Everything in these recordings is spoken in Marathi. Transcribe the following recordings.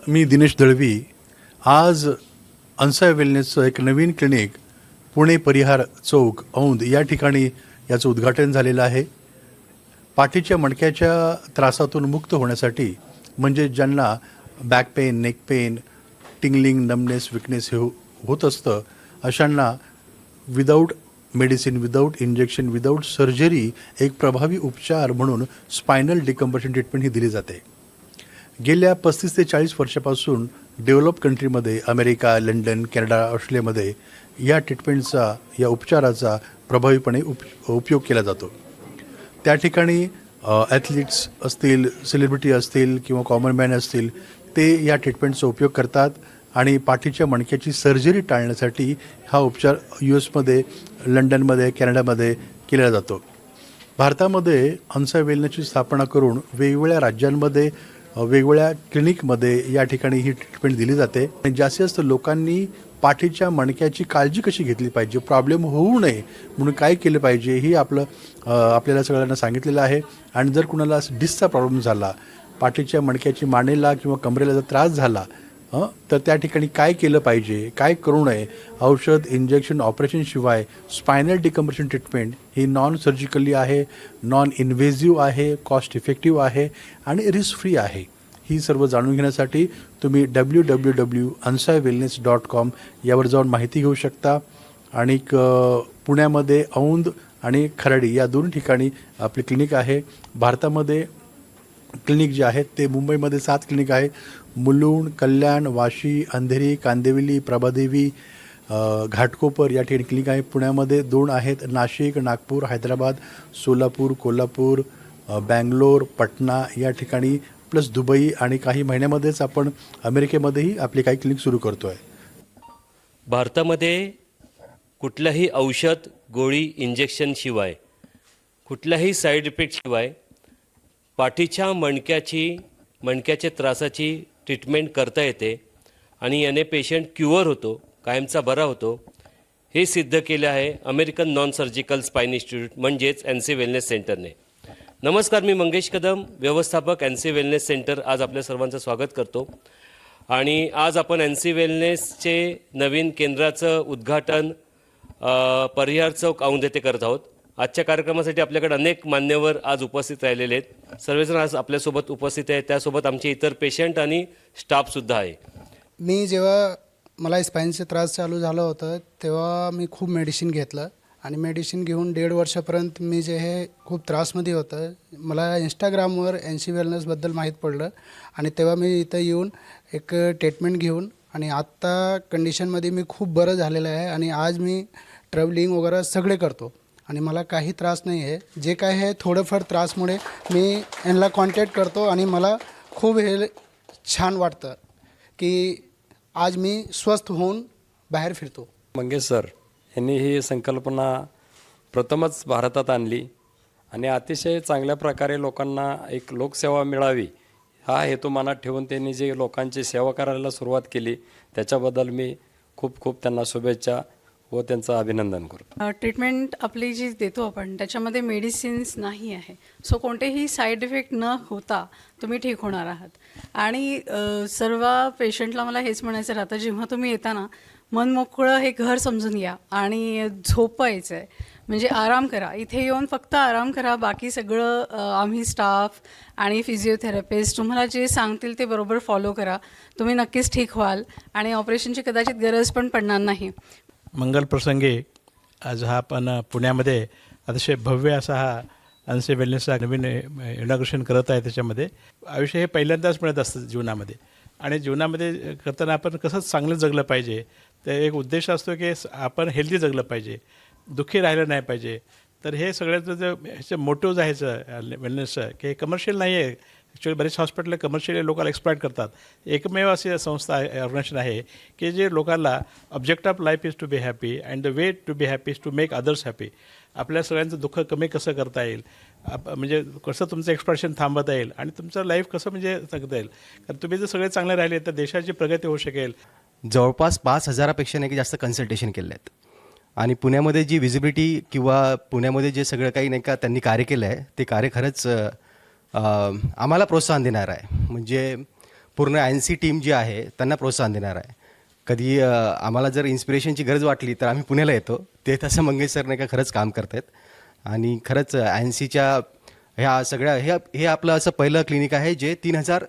मी दिनेश दळवी. आज अन्साय वेलनेसचं एक नवीन क्लिनिक पुणे परिहार चौक औंध या ठिकाणी याचं उद्घाटन झालेलं आहे. पाठीच्या मणक्याच्या त्रासातून मुक्त होण्यासाठी म्हणजे ज्यांना back pain, neck pain, tingling, numbness, weakness हे होत असतं अशांना without medicine, without injection, without surgery एक प्रभावी उपचार म्हणून स्पायनल डिकम्प्रेशन ट्रीटमेंट ही दिली जाते. गेल्या 35 ते 40 वर्षापासून डेव्हलप कंट्रीमध्ये अमेरिका, लंडन, कॅनडा, ऑस्ट्रेलियामध्ये या ट्रीटमेंटचा, या उपचाराचा प्रभावीपणे उपयोग केला जातो. त्या ठिकाणी ॲथलीट्स असतील, सेलिब्रिटी असतील किंवा कॉमन मॅन असतील, ते या ट्रीटमेंटचा उपयोग करतात आणि पाठीच्या मणक्याची सर्जरी टाळण्यासाठी हा उपचार US मध्ये, लंडनमध्ये, कॅनडामध्ये केला जातो. भारतामध्ये अन्साय वेलनेसची स्थापना करून वेगवेगळ्या राज्यांमध्ये, वेगवेगळ्या क्लिनिकमध्ये या ठिकाणी ही ट्रीटमेंट दिली जाते. आणि जास्तीत जास्त लोकांनी पाठीच्या मणक्याची काळजी कशी घेतली पाहिजे, प्रॉब्लेम होऊ नये म्हणून काय केलं पाहिजे ही आपल्याला सगळ्यांना सांगितलेलं आहे. आणि जर कुणाला डिस्कचा प्रॉब्लेम झाला, पाठीच्या मणक्याची मानेला किंवा कमरेला जर त्रास झाला तर त्या ठिकाणी काय केलं पाहिजे, काय करू नये, औषध, इंजेक्शन, ऑपरेशनशिवाय स्पायनल डिकम्प्रेशन ट्रीटमेंट ही नॉन सर्जिकली आहे, नॉन इन्व्हेजिव्ह आहे, कॉस्ट इफेक्टिव्ह आहे आणि रिस्क फ्री आहे. ही सर्व जाणून घेण्यासाठी तुम्ही www.ansaiwellness.com यावर जाऊन माहिती घेऊ शकता. आणि पुण्यामध्ये औंध आणि खराडी या दोन ठिकाणी आपली क्लिनिक आहे. भारतामध्ये क्लिनिक जे आहेत ते मुंबईमध्ये 7 क्लिनिक आहे. मुलुंड, कल्याण, वाशी, अंधेरी, कांदिवली, प्रभादेवी, घाटकोपर या ठिकाणी क्लिनिक आहे. पुण्यामध्ये 2 आहेत. नाशिक, नागपूर, हैदराबाद, सोलापूर, कोल्हापूर, बँगलोर, पटना या ठिकाणी, प्लस दुबई, आणि काही महिन्यामध्येच आपण अमेरिकेमध्येही आपली काही क्लिनिक सुरू करतो आहे. भारतामध्ये कुठल्याही औषध, गोळी, इंजेक्शनशिवाय, कुठल्याही साईड इफेक्टशिवाय पाठीच्या मणक्याच्या त्रासाची ट्रीटमेंट करता येते आणि याने पेशंट क्युअर होतो, कायमचा बरा होतो. हे सिद्ध केलं आहे American non surgical spine institute म्हणजेच अन्साय वेलनेस सेंटरने. नमस्कार, मी मंगेश कदम, व्यवस्थापक अन्साय वेलनेस सेंटर. आज आपल्या सर्वांचं स्वागत करतो. आणि आज आपण अन्साय वेलनेसचे नवीन केंद्राचं उद्घाटन परिहार चौक औंध येथे करत आहोत. आजच्या कार्यक्रमासाठी आपल्याकडे अनेक मान्यवर आज उपस्थित राहिलेले आहेत. सर्वजण आज आपल्यासोबत उपस्थित आहेत. त्यासोबत आमचे इतर पेशंट आणि स्टाफसुद्धा आहे. मी जेव्हा मला स्पाईनचा त्रास चालू झाला होता तेव्हा मी खूप मेडिसिन घेतलं आणि मेडिसिन घेऊन 1.5 वर्षापर्यंत मी जे हे खूप त्रासमध्ये होतं. मला इंस्टाग्रामवर अन्साय वेलनेसबद्दल माहीत पडलं आणि तेव्हा मी इथं येऊन एक ट्रीटमेंट घेऊन आणि आत्ता कंडिशनमध्ये मी खूप बरं झालेलं आहे. आणि आज मी ट्रॅव्हलिंग वगैरे सगळे करतो आणि मला काही त्रास नाही आहे. जे काय आहे थोडंफार त्रासमुळे मी यांना कॉन्टॅक्ट करतो आणि मला खूप हे छान वाटतं की आज मी स्वस्थ होऊन बाहेर फिरतो. मंगेश सर यांनी ही संकल्पना प्रथमच भारतात आणली आणि अतिशय चांगल्या प्रकारे लोकांना एक लोकसेवा मिळावी हा हेतू मनात ठेवून त्यांनी जे लोकांची सेवा करायला सुरुवात केली त्याच्याबद्दल मी खूप खूप त्यांना शुभेच्छा व त्यांचं अभिनंदन करतो. ट्रीटमेंट आपली जी देतो आपण त्याच्यामध्ये मेडिसिन्स नाही आहे. सो कोणतेही साईड इफेक्ट न होता तुम्ही ठीक होणार आहात. आणि सर्व पेशंटला मला हेच म्हणायचं राहतं, जेव्हा तुम्ही येता ना, मन मोकळं हे घर समजून या आणि झोपायचं आहे, म्हणजे आराम करा. इथे येऊन फक्त आराम करा. बाकी सगळं आम्ही स्टाफ आणि फिजिओथेरपिस्ट तुम्हाला जे सांगतील ते बरोबर फॉलो करा. तुम्ही नक्कीच ठीक व्हाल आणि ऑपरेशनची कदाचित गरज पण पडणार नाही. मंगलप्रसंगी आज हा आपण पुण्यामध्ये अतिशय भव्य असा हा अन्साय वेलनेसचा नवीन इनॉग्रेशन करत आहे. त्याच्यामध्ये आयुष्य हे पहिल्यांदाच मिळत असतं जीवनामध्ये, आणि जीवनामध्ये करताना आपण कसं चांगलं जगलं पाहिजे, ते एक उद्देश असतो की आपण हेल्दी जगलं पाहिजे, दुःखी राहिलं नाही पाहिजे. तर हे सगळ्याचं जे ह्याचं मोटिव्ज आहे वेलनेसचं, की हे कमर्शियल नाही आहे. ॲक्च्युली बरेच हॉस्पिटल कमर्शियली लोकांना एक्सप्लॉइट करतात. एकमेव अशी संस्था आहे, ऑर्गनायझेशन आहे की जे लोकांना object of life is to be happy and the way to be happy is to make others happy. आपल्या सगळ्यांचं दुःख कमी कसं करता येईल, म्हणजे कसं तुमचं एक्सप्रेशन थांबवता येईल आणि तुमचं लाईफ कसं म्हणजे जगता येईल. कारण तुम्ही जर सगळे चांगले राहिले तर देशाची प्रगती होऊ शकेल. जवळपास 5,000पेक्षा जास्त कन्सल्टेशन केले आहेत. आणि पुण्यामध्ये जी विजिबिलिटी किंवा पुण्यामध्ये जे सगळं काही नाही का त्यांनी कार्य केलं आहे ते कार्य खरंच आम्हाला प्रोत्साहन देणार आहे. म्हणजे पूर्ण NC टीम जी आहे त्यांना प्रोत्साहन देणार आहे. कधी आम्हाला जर इन्स्पिरेशनची गरज वाटली तर आम्ही पुण्याला येतो. ते तसं मंगेश सर नाही का खरंच काम करत आहेत आणि खरंच NCच्या ह्या सगळ्या हे आपलं असं पहिलं क्लिनिक आहे जे 3000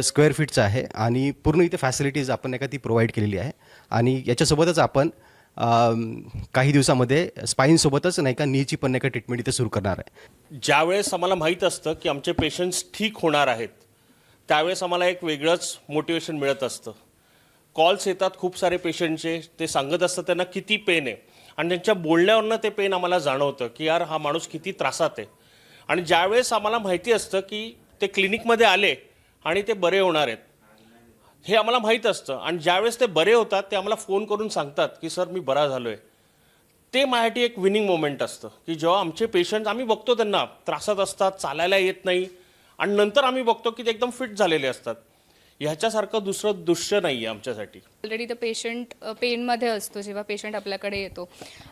स्क्वेअर फीटचं आहे आणि पूर्ण इथे फॅसिलिटीज आपण नाही का ती प्रोव्हाइड केलेली आहे आणि याच्यासोबतच आपण काही दिवसामध्ये स्पाईनसोबतच नाही का नीची पण नाही का ट्रीटमेंट इथे सुरू करणार आहे. ज्यावेळेस आम्हाला माहीत असतं की आमचे पेशंट्स ठीक होणार आहेत त्यावेळेस आम्हाला एक वेगळंच मोटिवेशन मिळत असतं. कॉल्स येतात खूप सारे पेशंटचे, ते सांगत असतात त्यांना किती पेन आहे आणि त्यांच्या बोलण्यावरनं ते पेन आम्हाला जाणवतं की यार हा माणूस किती त्रासात आहे. आणि ज्यावेळेस आम्हाला माहिती असतं की ते क्लिनिकमध्ये आले आणि ते बरे होणार आहेत हे आम्हाला माहीत असतं आणि ज्यावेळेस ते बरे होतात ते आम्हाला फोन करून सांगतात की सर मी बरा झालो आहे, ते माझ्यासाठी एक विनिंग मोमेंट असतं की जेव्हा आमचे पेशंट आम्ही बघतो त्यांना त्रासात असतात, चालायला येत नाही आणि नंतर आम्ही बघतो की ते एकदम फिट झालेले असतात. ह्याच्यासारखं दुसरं दृश्य नाही आहे आमच्यासाठी. ऑलरेडी द पेशंट पेनमध्ये असतो जेव्हा पेशंट आपल्याकडे येतो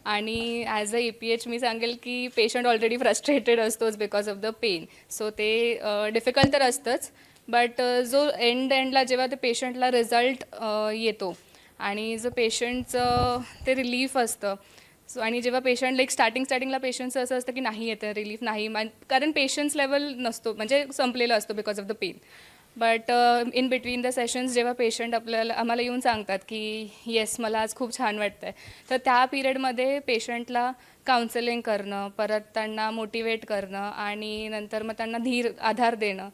आणि ॲज अ APH मी सांगेल की पेशंट ऑलरेडी फ्रस्ट्रेटेड असतोच because of the pain. So ते डिफिकल्ट तर असतंच, बट जो एंडला जेव्हा ते पेशंटला रिझल्ट येतो आणि जो पेशंटचं ते रिलीफ असतं. सो आणि जेव्हा पेशंट लाईक स्टार्टिंगला पेशंटचं असं असतं की नाही येतं रिलीफ नाही, कारण पेशन्स लेवल नसतो म्हणजे संपलेलं असतो because of the pain. But in between the sessions जेव्हा पेशंट आम्हाला येऊन सांगतात की येस मला आज खूप छान वाटतं आहे, तर त्या पिरियडमध्ये पेशंटला काउन्सिलिंग करणं, परत त्यांना मोटिवेट करणं आणि नंतर मग त्यांना आधार देणं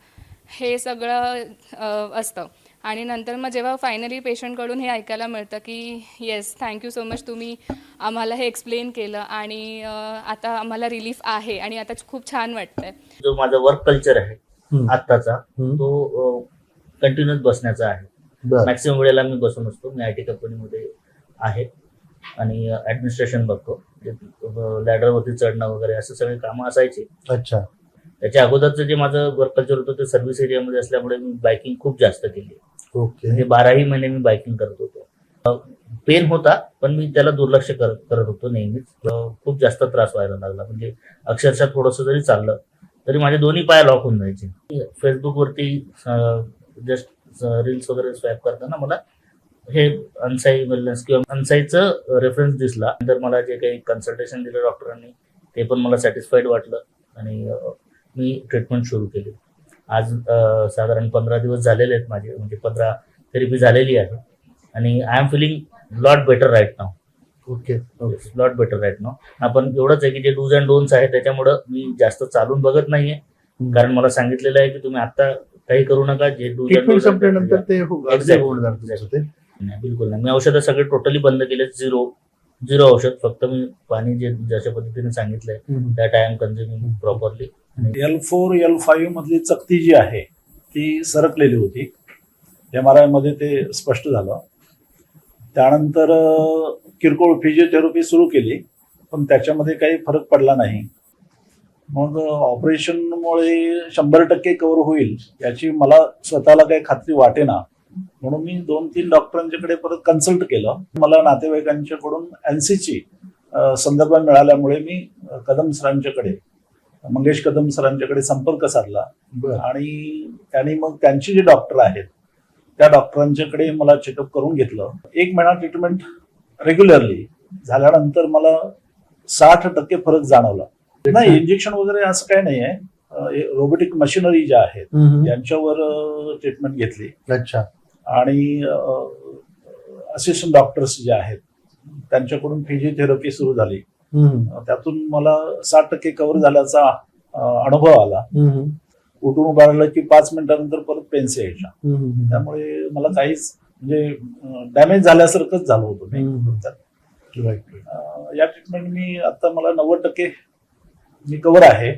हे सगळं असतं. आणि नंतर मग जेव्हा फायनली पेशंटकडून हे ऐकायला मिळतं की येस थँक्यू सो मच तुम्ही आम्हाला हे एक्सप्लेन केलं आणि आता आम्हाला रिलीफ आहे आणि आता खूप छान वाटतंय. जो माझा वर्क कल्चर आहे आत्ताचा तो कंटिन्युअस बसण्याचा आहे. मॅक्सिमम वेळेला मी बसून असतो. मी IT कंपनीमध्ये आहे आणि ऍडमिनिस्ट्रेशन बघतो. लॅडरवरती चढणं वगैरे असं सगळे कामं असायची. अच्छा. त्याच्या अगोदरचं जे माझं वर्क कल्चर होतं ते सर्व्हिस एरियामध्ये असल्यामुळे मी बायकिंग खूप जास्त केली. ओके. म्हणजे 12ही महिने मी बायकिंग करत होतो. पेन होता पण मी त्याला दुर्लक्ष करत होतो नेहमीच. खूप जास्त त्रास व्हायला लागला, म्हणजे अक्षरशः थोडंसं जरी चाललं तरी माझे दोन्ही पाय लॉक होऊन जायचे. फेसबुकवरती जस्ट रील्स वगैरे स्वॅप करताना मला हे अनसाई वेलनेस किंवा अनसाईचं रेफरन्स दिसला. नंतर मला जे काही कन्सल्टेशन दिलं डॉक्टरांनी ते पण मला सॅटिस्फाईड वाटलं आणि मी ट्रीटमेंट सुरू केली. आज साधारण 15 दिवस झालेले आहेत माझे, म्हणजे 15 थेरपी झालेली आहे आणि I am feeling lot better right now. Okay. Lot better right now. आपण एवढंच आहे की जे डूज अँड डोन्ट्स आहे त्याच्यामुळं मी जास्त चालून बघत नाहीये, कारण मला सांगितलेलं आहे की तुम्ही आता काही करू नका. जे डूज अँड ट्रीटमेंट संपल्यानंतर ते नाही, बिलकुल नाही. मी औषधं सगळे टोटली बंद केले. झिरो औषध. फक्त मी पाणी जे जशा पद्धतीने सांगितलंय that I am consuming properly. L4 L5 मधली चकती जी आहे ती सरकलेली होती. MRI मध्ये ते स्पष्ट झालं. त्यानंतर किरकोळ फिजिओथेरपी सुरू केली पण त्याच्यामध्ये काही फरक पडला नाही. मग ऑपरेशनमुळे 100% कव्हर होईल याची मला स्वतःला काही खात्री वाटेना, म्हणून मी 2-3 डॉक्टरांच्याकडे परत कन्सल्ट केलं. मला नातेवाईकांच्याकडून NCची संदर्भ मिळाल्यामुळे मी कदम सरांच्याकडे, मंगेश कदम सरांच्याकडे संपर्क साधला आणि त्यांनी मग त्यांची जे डॉक्टर आहेत त्या डॉक्टरांच्याकडे मला चेकअप करून घेतलं. 1 महिना ट्रीटमेंट रेग्युलरली झाल्यानंतर मला 60% फरक जाणवला. नाही, इंजेक्शन वगैरे असं काही नाही आहे. रोबोटिक मशिनरी ज्या आहेत यांच्यावर ट्रीटमेंट घेतली. अच्छा. आणि असिस्टंट डॉक्टर्स जे आहेत त्यांच्याकडून फिजिओथेरपी सुरू झाली. त्यातून मला 60% कव्हर झाल्याचा अनुभव आला. उठून उभा राहिलं की 5 मिनिटानंतर परत पेन्स यायच्या. त्यामुळे मला काहीच म्हणजे डॅमेज झाल्यासारखंच झालं होतं मी. या ट्रीटमेंट मी आता मला 90% मी कव्हर आहे.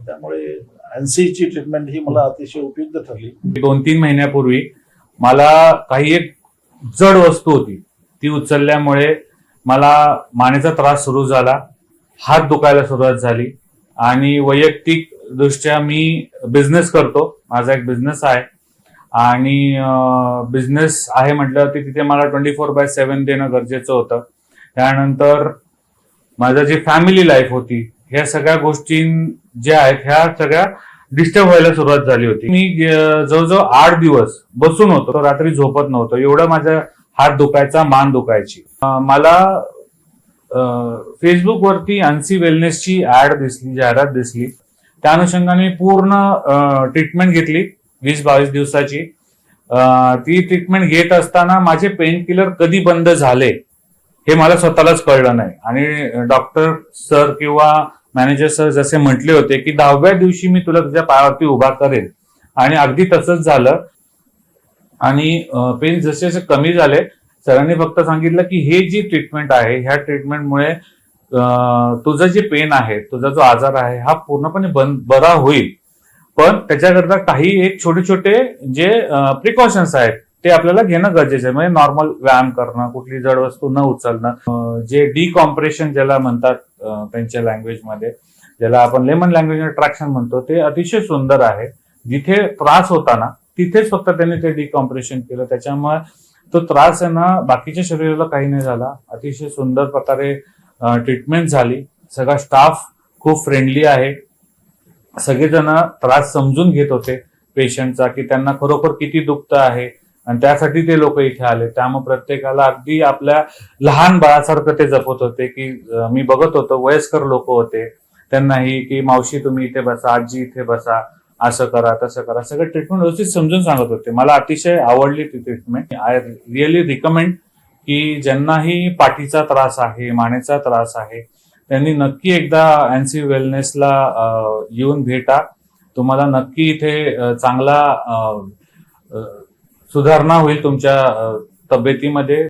त्यामुळे NCची ट्रीटमेंट ही मला अतिशय उपयुक्त ठरली. 2-3 महिन्यापूर्वी मला काही एक जड वस्तू होती ती उचलल्यामुळे मला मानेचा त्रास सुरू झाला, हात दुखायला सुरुवात झाली आणि वैयक्तिक दृष्ट्या मी बिझनेस करतो. माझा एक बिझनेस आहे आणि बिझनेस आहे म्हटल्यावरती तिथे मला 24/7 देणं गरजेचं होतं. त्यानंतर माझं जी फॅमिली लाईफ होती ह्या सगळ्या गोष्टी ज्या आहेत ह्या सगळ्या डिस्टर्ब व्हायला सुरुवात झाली होती. मी जवळजवळ 8 दिवस बसून होतो, रात्री झोपत नव्हतो, एवढा माझा हात दुखायचा, मान दुखायची. मला फेसबुकवरती अन्सी वेलनेसची ऍड दिसली, जाहिरात दिसली. त्या अनुषंगाने मी पूर्ण ट्रीटमेंट घेतली 20-22 दिवसाची. ती ट्रीटमेंट घेत असताना माझे पेन किलर कधी बंद झाले हे मला स्वतःलाच कळलं नाही. आणि डॉक्टर सर किंवा मॅनेजर सर जसे म्हटले होते की 10व्या दिवशी मी तुला तुझ्या पायावरती उभा करेन, आणि अगदी तसंच झालं. आणि पेन जसे जसे कमी झाले, सरांनी फक्त सांगितलं की हे जी ट्रीटमेंट आहे, ह्या ट्रीटमेंटमुळे तुझं जे पेन आहे, तुझा जो आजार आहे हा पूर्णपणे बरा होईल. पण त्याच्याकरता काही एक छोटे छोटे जे प्रिकॉशन्स आहेत ते आपल्याला घेणं गरजेचं आहे. म्हणजे नॉर्मल व्यायाम करणं, कुठली जड वस्तू न उचलणं, जे डिकॉम्प्रेशन ज्याला म्हणतात त्यांच्या लँग्वेजमध्ये, ज्याला आपण लेमन लँग्वेज ट्रॅक्शन म्हणतो, ते अतिशय सुंदर आहे. जिथे त्रास होता ना तिथेच फक्त त्यांनी ते डिकॉम्प्रेशन केलं, त्याच्यामुळे तो त्रास आहे ना बाकीच्या शरीराला काही नाही झाला. अतिशय सुंदर प्रकारे ट्रीटमेंट झाली. सगळा स्टाफ खूप फ्रेंडली आहे. सगळेजण त्रास समजून घेत होते पेशंटचा, की त्यांना खरोखर किती दुखतं आहे, आणि त्यासाठी ते लोक इथे आले. त्यामुळे प्रत्येकाला अगदी आपल्या लहान बाळासारखं ते जपत होते. की मी बघत होतो वयस्कर लोक होते, त्यांनाही की मावशी तुम्ही इथे बसा, आजी इथे बसा, असं करा तसं करा, सगळं ट्रीटमेंट व्यवस्थित समजून सांगत होते. मला अतिशय आवडली ती ट्रीटमेंट. आय रिअली रिकमेंड की ज्यांनाही पाठीचा त्रास आहे, मानेचा त्रास आहे, त्यांनी नक्की एकदा अन्सी वेलनेसला येऊन भेटा. तुम्हाला नक्की इथे चांगला सुधारणा होईल तुमच्या तब्येतीमध्ये.